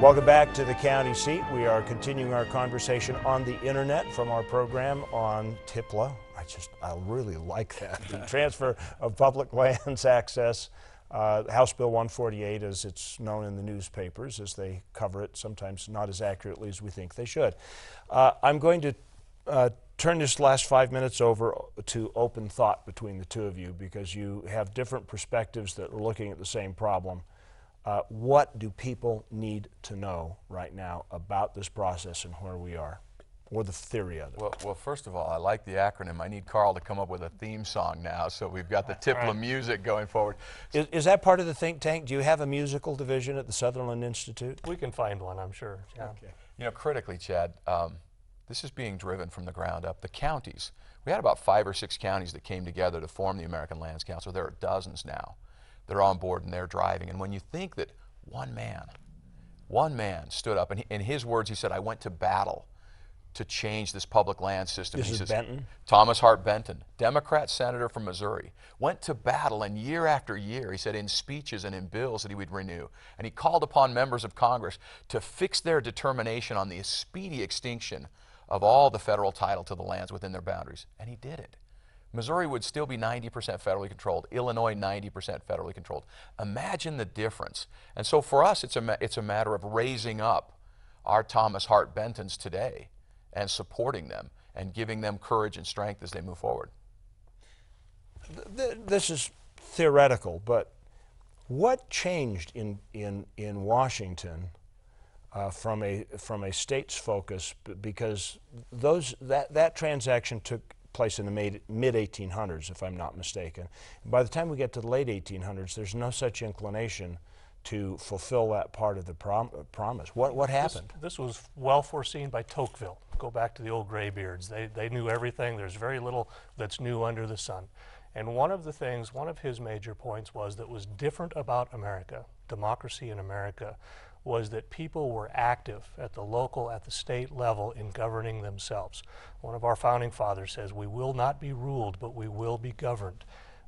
Welcome back to the county seat. We are continuing our conversation on the internet from our program on TIPLA. I really like that. The Transfer of Public Lands Access, House Bill 148, as it's known in the newspapers, as they cover it, sometimes not as accurately as we think they should. I'm going to turn this last 5 minutes over to open thought between the two of you, because you have different perspectives that are looking at the same problem. What do people need to know right now about this process and where we are, or the theory of it? Well, first of all, I like the acronym. I need Carl to come up with a theme song now, so we've got the TIPLA music going forward. Is that part of the think tank? Do you have a musical division at the Sutherland Institute? We can find one, I'm sure. Yeah. Okay. You know, critically, Chad, this is being driven from the ground up. The counties, we had about 5 or 6 counties that came together to form the American Lands Council. There are dozens now. They're on board and they're driving. And when you think that one man stood up, and in his words, he said, "I went to battle to change this public land system." This is Benton? Thomas Hart Benton, Democrat senator from Missouri, went to battle, and year after year, he said, in speeches and in bills that he would renew, and he called upon members of Congress to fix their determination on the speedy extinction of all the federal title to the lands within their boundaries, and he did it. Missouri would still be 90% federally controlled. Illinois, 90% federally controlled. Imagine the difference. And so for us, it's a matter of raising up our Thomas Hart Bentons today and supporting them and giving them courage and strength as they move forward. This is theoretical, but what changed in Washington from a state's focus? Because that transaction took place in the mid-1800s, if I'm not mistaken. By the time we get to the late 1800s, there's no such inclination to fulfill that part of the promise. What happened? This was well foreseen by Tocqueville. Go back to the old graybeards. They knew everything. There's very little that's new under the sun. And one of his major points was that was different about America, democracy in America, was that people were active at the local, at the state level in governing themselves. One of our founding fathers says, "We will not be ruled, but we will be governed."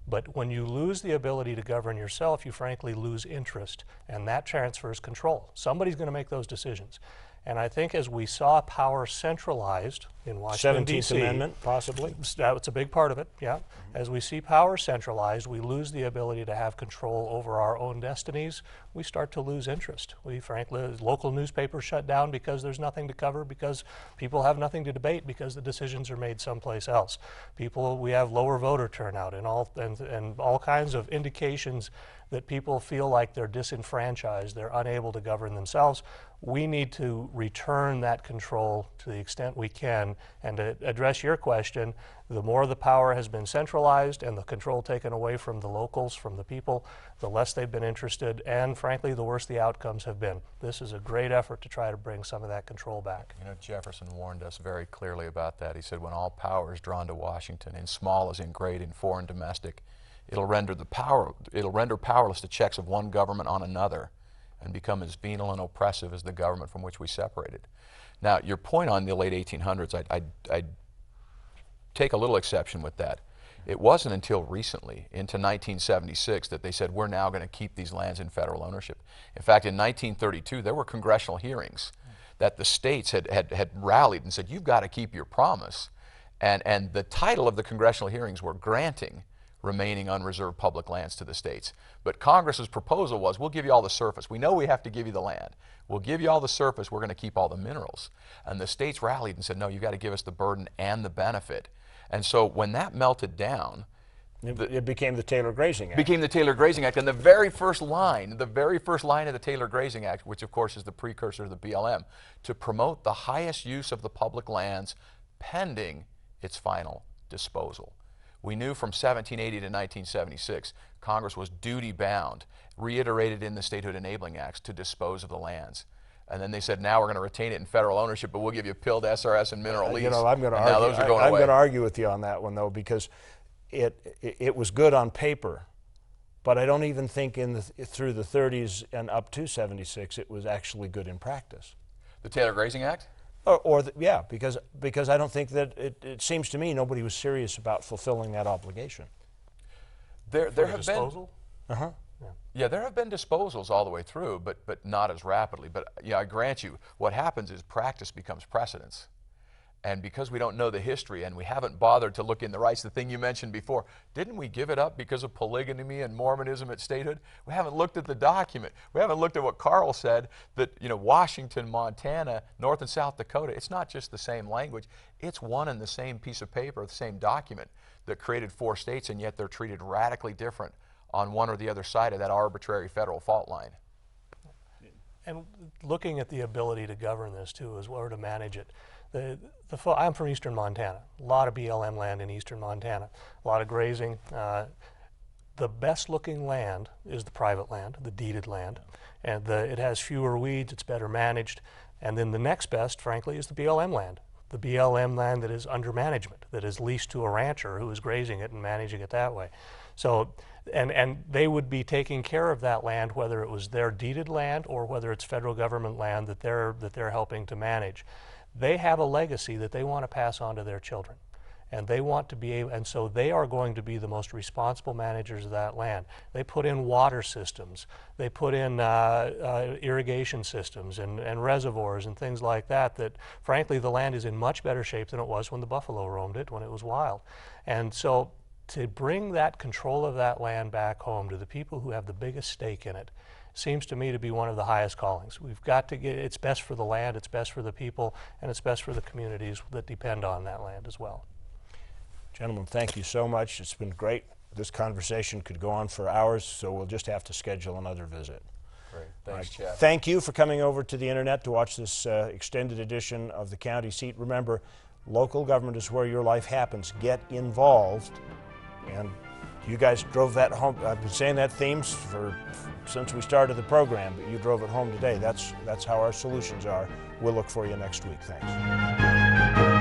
But when you lose the ability to govern yourself, you frankly lose interest, and that transfers control. Somebody's going to make those decisions. And I think as we saw power centralized in Washington, D.C. 17th Amendment, possibly? That's a big part of it, yeah. As we see power centralized, we lose the ability to have control over our own destinies. We start to lose interest. We frankly, local newspapers shut down because there's nothing to cover, because people have nothing to debate, because the decisions are made someplace else. We have lower voter turnout and all kinds of indications that people feel like they're disenfranchised, they're unable to govern themselves. We need to return that control to the extent we can. And to address your question, the more the power has been centralized and the control taken away from the locals, from the people, the less they've been interested, and frankly, the worse the outcomes have been. This is a great effort to try to bring some of that control back. You know, Jefferson warned us very clearly about that. He said, when all power is drawn to Washington, in small as in great, in foreign, domestic, it'll render powerless the checks of one government on another and become as venal and oppressive as the government from which we separated. Now, your point on the late 1800s, I'd take a little exception with that. It wasn't until recently, into 1976, that they said, we're now going to keep these lands in federal ownership. In fact, in 1932, there were congressional hearings that the states had rallied and said, you've got to keep your promise. And the title of the congressional hearings were granting remaining unreserved public lands to the states. But Congress's proposal was, we'll give you all the surface. We know we have to give you the land. We'll give you all the surface. We're going to keep all the minerals. And the states rallied and said, no, you've got to give us the burden and the benefit. And so when that melted down, it became the Taylor Grazing Act. Became the Taylor Grazing Act. And the very first line of the Taylor Grazing Act, which of course is the precursor to the BLM, to promote the highest use of the public lands pending its final disposal. We knew from 1780 to 1976, Congress was duty-bound, reiterated in the Statehood Enabling Acts, to dispose of the lands. And then they said, now we're going to retain it in federal ownership, but we'll give you PILD, SRS, and mineral lease. You know, I'm going to argue with you on that one, though, because it was good on paper, but I don't even think through the 30s and up to 76 it was actually good in practice. The Taylor Grazing Act? Yeah, because I don't think that it seems to me nobody was serious about fulfilling that obligation. There have Disposal? been, yeah, there have been disposals all the way through, but not as rapidly. But yeah, I grant you, what happens is practice becomes precedence. And because we don't know the history and we haven't bothered to look in the rights, the thing you mentioned before, didn't we give it up because of polygamy and Mormonism at statehood? We haven't looked at the document. We haven't looked at what Carl said, that, you know, Washington, Montana, North and South Dakota, it's not just the same language, it's one and the same piece of paper, the same document that created 4 states, and yet they're treated radically different on one or the other side of that arbitrary federal fault line. And looking at the ability to govern this too, as well, or to manage it. I'm from eastern Montana. A lot of BLM land in eastern Montana. A lot of grazing. The best looking land is the private land, the deeded land. And it has fewer weeds, it's better managed. And then the next best, frankly, is the BLM land. The BLM land that is under management, that is leased to a rancher who is grazing it and managing it that way. So, and they would be taking care of that land, whether it was their deeded land or whether it's federal government land that they're helping to manage. They have a legacy that they want to pass on to their children, and they want to be able, and so they are going to be the most responsible managers of that land. They put in water systems, they put in irrigation systems and reservoirs and things like that, that frankly the land is in much better shape than it was when the buffalo roamed it, when it was wild. And so to bring that control of that land back home to the people who have the biggest stake in it seems to me to be one of the highest callings. We've got to get, it's best for the land, it's best for the people, and it's best for the communities that depend on that land as well. Gentlemen, thank you so much. It's been great. This conversation could go on for hours, so we'll just have to schedule another visit. Great. Thanks, Chad. Thank you for coming over to the internet to watch this extended edition of the County Seat. Remember, local government is where your life happens. Get involved. And you guys drove that home. I've been saying that themes since we started the program, but you drove it home today. That's how our solutions are. We'll look for you next week. Thanks.